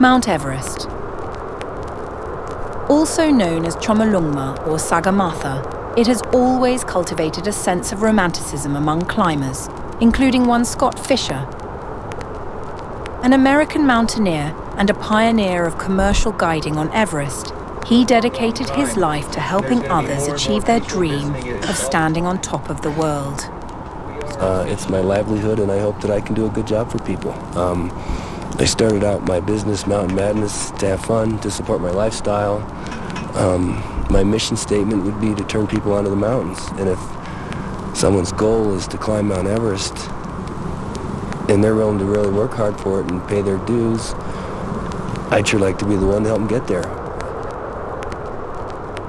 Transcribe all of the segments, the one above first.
Mount Everest. Also known as Chomolungma or Sagarmatha, it has always cultivated a sense of romanticism among climbers, including one Scott Fisher, an American mountaineer and a pioneer of commercial guiding on Everest. He dedicated his life to helping others achieve their dream of standing on top of the world. It's my livelihood, and I hope that I can do a good job for people. I started out my business, Mountain Madness, to have fun, to support my lifestyle. My mission statement would be to turn people onto the mountains. And if someone's goal is to climb Mount Everest, and they're willing to really work hard for it and pay their dues, I'd sure like to be the one to help them get there.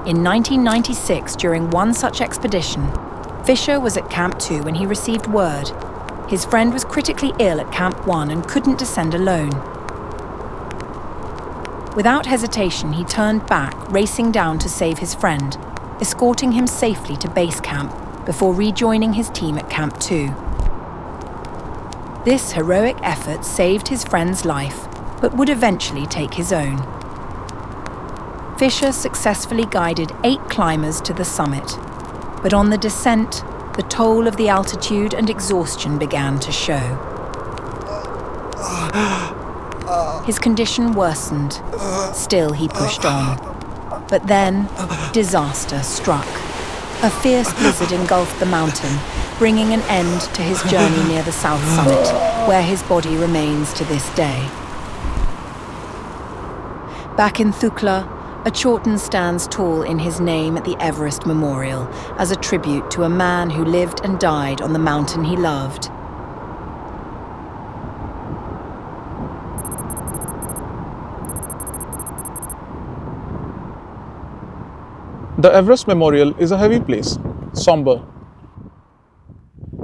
In 1996, during one such expedition, Fisher was at Camp 2 when he received word. His friend was critically ill at Camp 1 and couldn't descend alone. Without hesitation, he turned back, racing down to save his friend, escorting him safely to base camp before rejoining his team at Camp 2. This heroic effort saved his friend's life, but would eventually take his own. Fisher successfully guided 8 climbers to the summit, but on the descent, the toll of the altitude and exhaustion began to show. His condition worsened. Still, he pushed on. But then, disaster struck. A fierce blizzard engulfed the mountain, bringing an end to his journey near the south summit, where his body remains to this day. Back in Lukla, a Chawton stands tall in his name at the Everest Memorial as a tribute to a man who lived and died on the mountain he loved. The Everest Memorial is a heavy place, somber.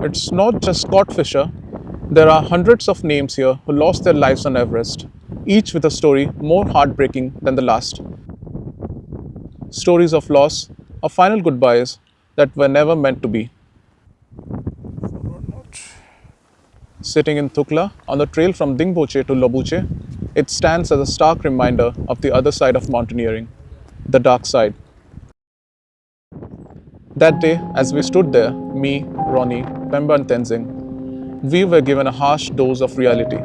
It's not just Scott Fisher. There are hundreds of names here who lost their lives on Everest, each with a story more heartbreaking than the last. Stories of loss, of final goodbyes that were never meant to be. Sitting in Lukla, on the trail from Dingboche to Lobuche, it stands as a stark reminder of the other side of mountaineering, the dark side. That day, as we stood there, me, Ronnie, Pemba and Tenzing, we were given a harsh dose of reality.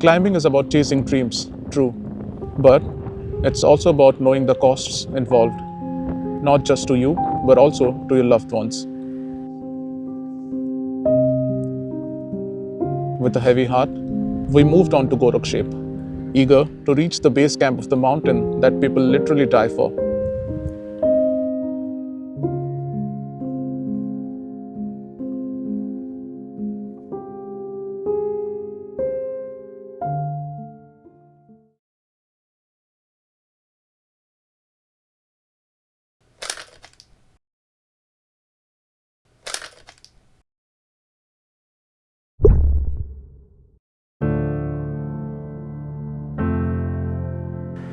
Climbing is about chasing dreams, true. But it's also about knowing the costs involved, not just to you, but also to your loved ones. With a heavy heart, we moved on to Gorakshep, eager to reach the base camp of the mountain that people literally die for.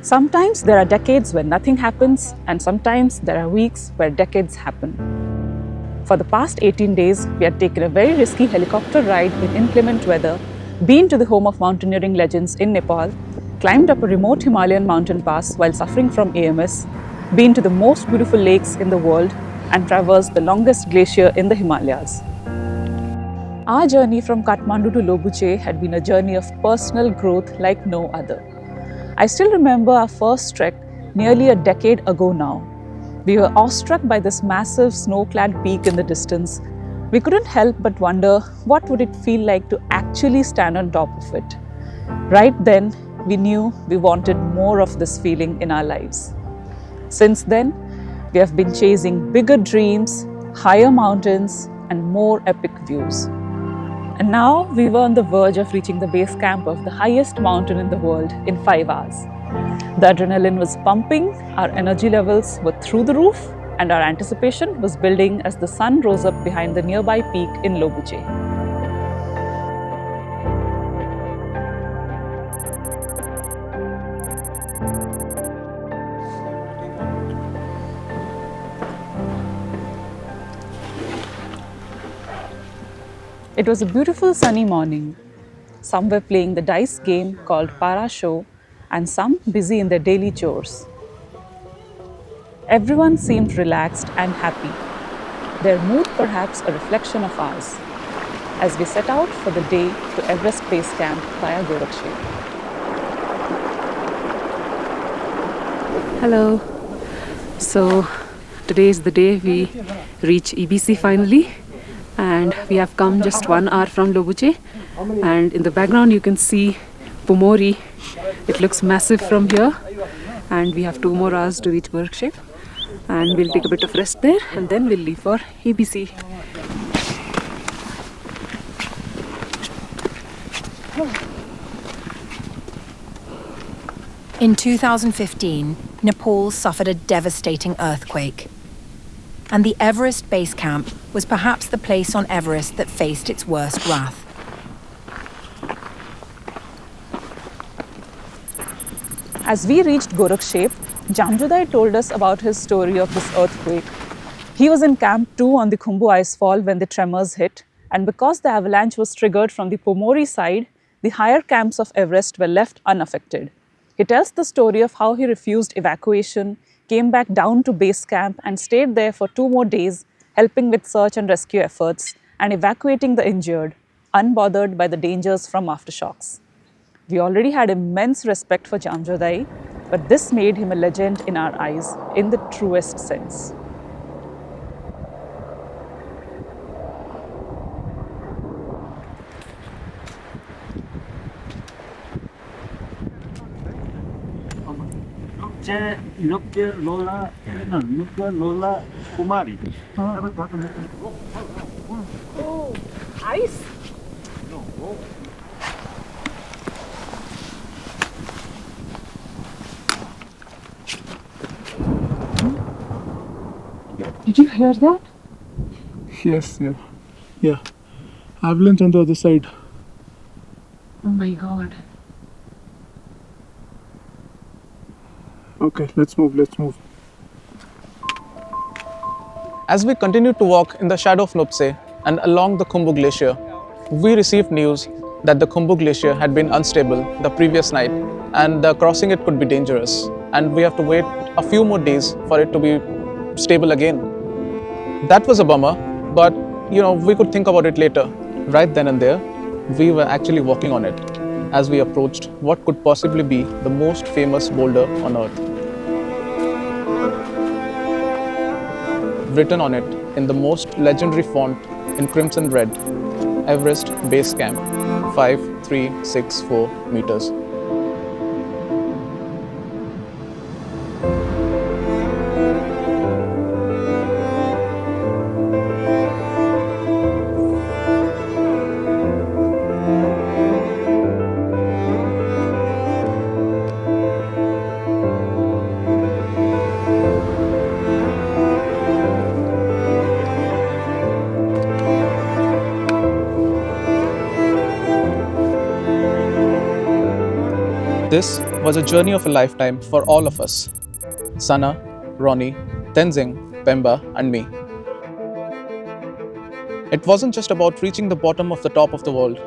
Sometimes there are decades where nothing happens, and sometimes there are weeks where decades happen. For the past 18 days, we had taken a very risky helicopter ride in inclement weather, been to the home of mountaineering legends in Nepal, climbed up a remote Himalayan mountain pass while suffering from AMS, been to the most beautiful lakes in the world, and traversed the longest glacier in the Himalayas. Our journey from Kathmandu to Lobuche had been a journey of personal growth like no other. I still remember our first trek nearly a decade ago now. We were awestruck by this massive snow-clad peak in the distance. We couldn't help but wonder what would it feel like to actually stand on top of it. Right then, we knew we wanted more of this feeling in our lives. Since then, we have been chasing bigger dreams, higher mountains, and more epic views. And now we were on the verge of reaching the base camp of the highest mountain in the world in 5 hours. The adrenaline was pumping, our energy levels were through the roof, and our anticipation was building as the sun rose up behind the nearby peak in Lobuche. It was a beautiful sunny morning. Some were playing the dice game called Para Show, and some busy in their daily chores. Everyone seemed relaxed and happy, their mood perhaps a reflection of ours, as we set out for the day to Everest Base Camp via Gorakhpur. Hello. So today is the day we reach EBC finally, and we have come just 1 hour from Lobuche, and in the background you can see Pomori. It looks massive from here, and we have 2 more hours to reach Gorakhpur, and we'll take a bit of rest there and then we'll leave for EBC. In 2015, Nepal suffered a devastating earthquake. And the Everest Base Camp was perhaps the place on Everest that faced its worst wrath. As we reached Gorakhpur, Jamjudai told us about his story of this earthquake. He was in Camp 2 on the Khumbu icefall when the tremors hit, and because the avalanche was triggered from the Pomori side, the higher camps of Everest were left unaffected. He tells the story of how he refused evacuation, came back down to base camp and stayed there for 2 more days, helping with search and rescue efforts and evacuating the injured, unbothered by the dangers from aftershocks. We already had immense respect for Jamjodai, but this made him a legend in our eyes in the truest sense. Lukla Kumari. Oh, ice! Did you hear that? Yes, yeah. Avalanche on the other side. Oh my god. Okay, let's move. As we continued to walk in the shadow of Nuptse and along the Khumbu Glacier, we received news that the Khumbu Glacier had been unstable the previous night and crossing it could be dangerous, and we have to wait a few more days for it to be stable again. That was a bummer, but we could think about it later. Right then and there, we were actually walking on it as we approached what could possibly be the most famous boulder on Earth. Written on it in the most legendary font in crimson red, Everest Base Camp, 5364 meters. This was a journey of a lifetime for all of us. Sana, Ronnie, Tenzing, Pemba and me. It wasn't just about reaching the bottom of the top of the world.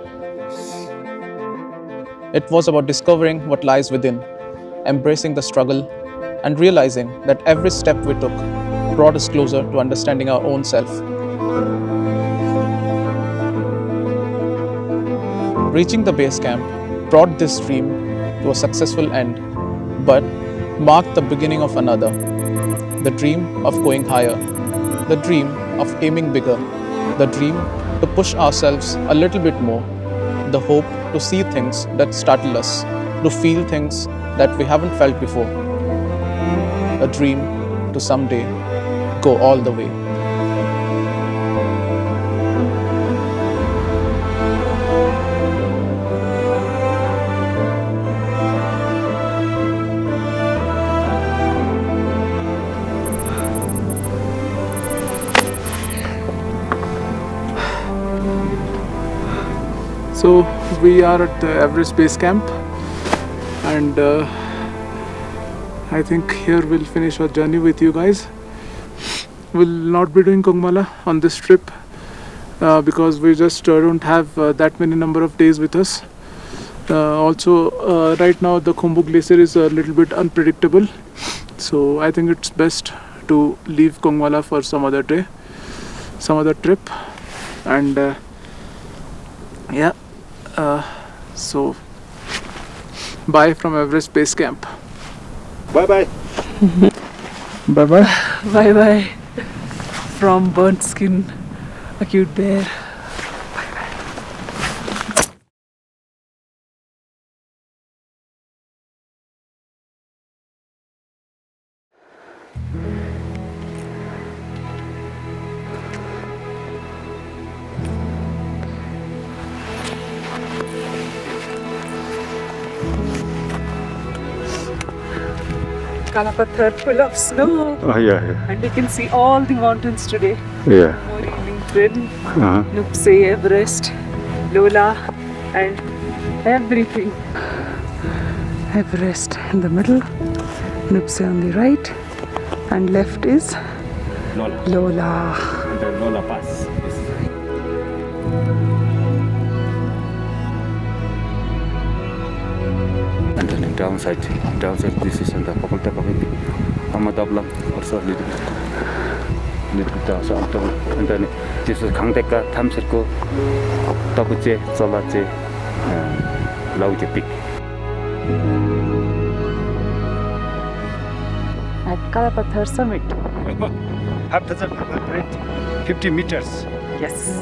It was about discovering what lies within, embracing the struggle, and realizing that every step we took brought us closer to understanding our own self. Reaching the base camp brought this dream to a successful end, but marked the beginning of another. The dream of going higher, the dream of aiming bigger, the dream to push ourselves a little bit more, the hope to see things that startle us, to feel things that we haven't felt before. A dream to someday go all the way. So we are at the Everest Base Camp, and I think here we'll finish our journey with you guys. We'll not be doing Kongma on this trip because we just don't have that many number of days with us. Also, right now the Khumbu Glacier is a little bit unpredictable. So I think it's best to leave Kongma for some other day, some other trip. And so bye from Everest Base Camp. Bye-bye. Bye-bye. Bye-bye from burnt skin, acute bear. Kalapatthar full of snow. Oh, yeah. And we can see all the mountains today. Yeah. Lukla, Namche, Everest, Lukla, and everything. Everest in the middle, Namche on the right, and left is Lukla. The Lola Pass. And then downside, this is on the Purple Top of it. Amadablam also a little bit downside. And then this is Kangteka, Tamsirko, Tabuche, Solache, Lauja Peak. At Kalapatthar summit. After that, 50 meters. Yes.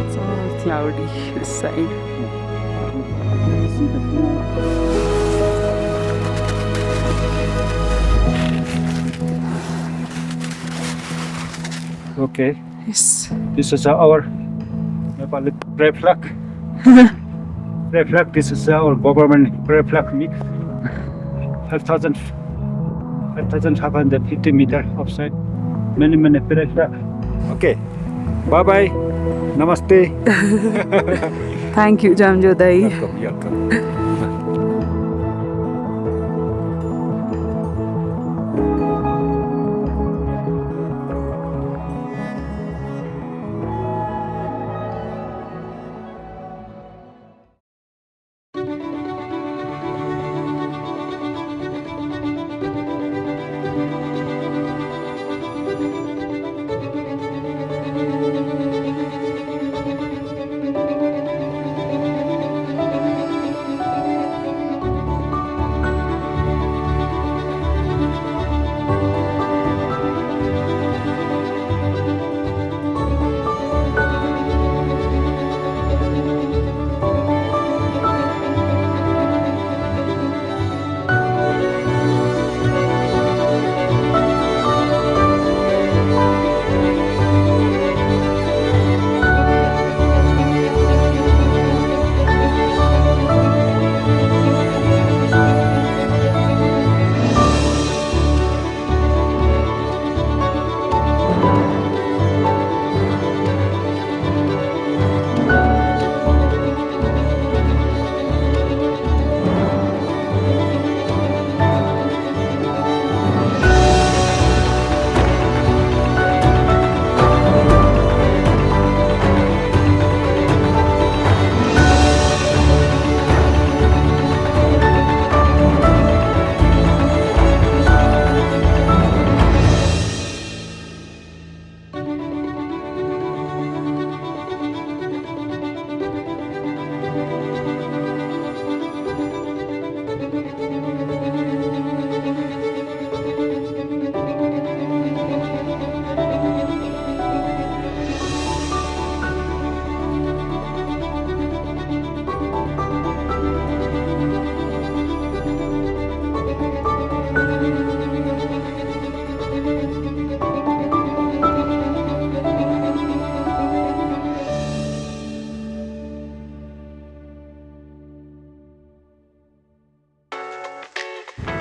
It's all cloudy this side. Okay, Yes. this is our Nepal brave flag. Brave flag, this is our government brave flag mix. 5,550 meters offside. Many brave flag. Okay, bye-bye. Namaste. Thank you, Jamjodai. Welcome.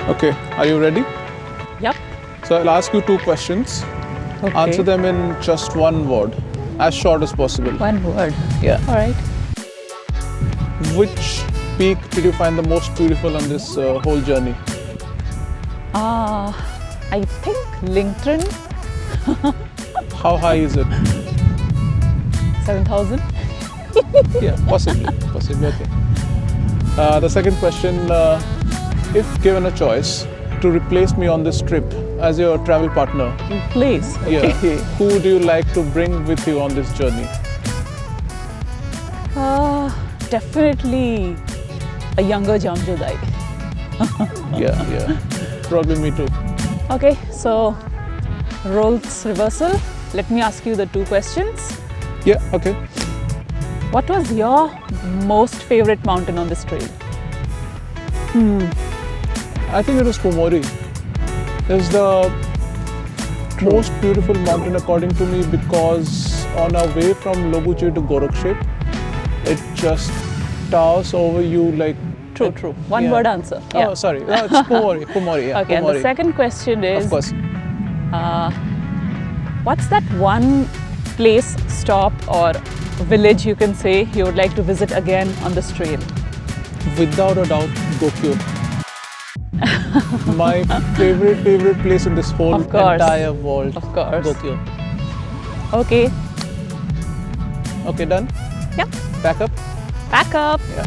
Okay, are you ready? Yep. So I'll ask you 2 questions. Okay. Answer them in just 1 word, as short as possible. One word. Yeah. All right. Which peak did you find the most beautiful on this whole journey? I think Lingtran. How high is it? 7,000? Yeah, possibly. Okay. The second question, if given a choice to replace me on this trip as your travel partner, Please. yeah, who do you like to bring with you on this journey? Definitely a younger Jamjodai. Yeah. Probably me too. Okay, so roles reversal. Let me ask you the two questions. Yeah, okay. What was your most favorite mountain on this trail? I think it was Pomori. It's the most beautiful mountain according to me because on our way from Lobuche to Gorakshep, it just towers over you like... True. One Yeah. word answer. Oh, sorry. No, it's Pomori. Yeah, Okay, and the Pomori. second question is, Of course. what's that one place, stop or village you can say you would like to visit again on this trail? Without a doubt, Gokyo. My favorite place in this whole Of course. entire world. Of course. Gokyo. Okay, Okay, done? yeah, Pack up? pack up. Yeah.